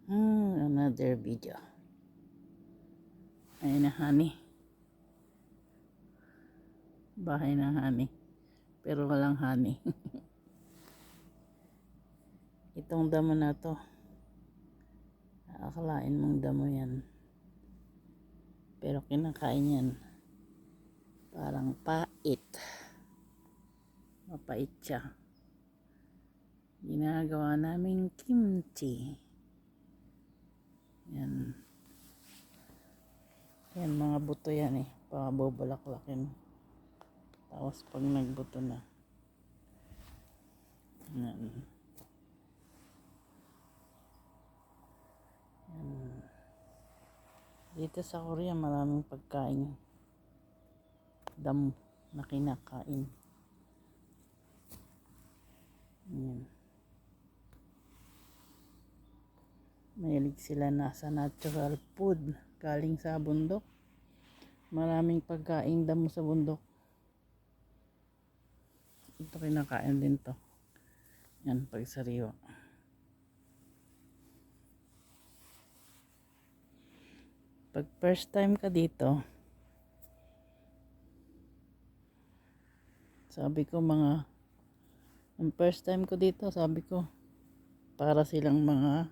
Another video. Ayun na honey. Bahay ng honey. Pero walang honey. Itong damo na to. Akalain mong damo yan. Pero kinakain yan. Parang pait. Mapait siya. Ginagawa naming kimchi. Yan. Yan mga buto yan eh. Pabubulaklakin. Tapos pag nagbuto na. Yan. Yan. Dito sa Korea maraming pagkain. Damo na kinakain. Yan. Mahilig sila nasa natural food galing sa bundok. Maraming pagkain damo sa bundok. Ito kinakain din to. Yan, pagsariwa. Pag first time ka dito, sabi ko ang first time ko dito, sabi ko para silang mga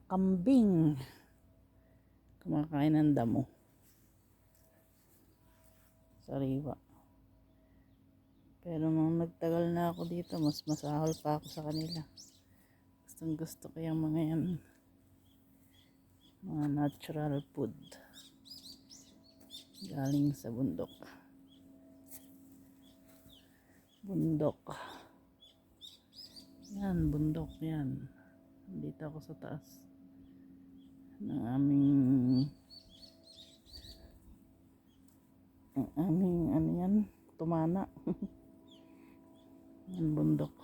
kambing kumakain ng damo sariwa. Pero nung nagtagal na ako dito, mas masahol pa ako sa kanila. Gustong gusto ko yung mga yan, mga natural food galing sa bundok. Yan, bundok yan. Dito ako sa taas ng aming ano yan, tumana. Yan, bundok.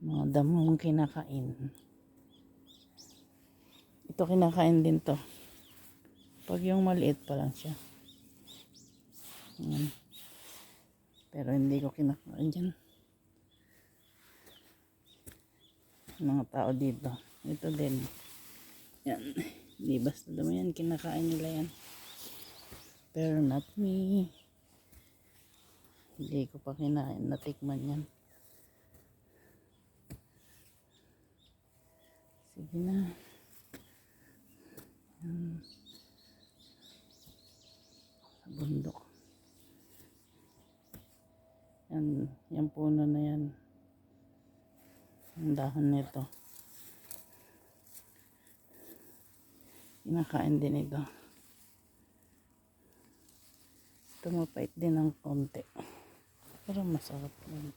Mga damong kinakain. Ito kinakain din to. Pag yung maliit pa lang siya. Yan. Pero hindi ko kinakain dyan. Mga tao dito. Ito din. Yan. Hindi basta damo yan. Kinakain nila yan. Pero not me. Hindi ko pa kinain. Natikman yan. Sige na. Yan. Sa bundok. Yan puno na yan. Ang dahon nito. Kinakain din ito. Ito mapait din ng konti. Pero masarap yan.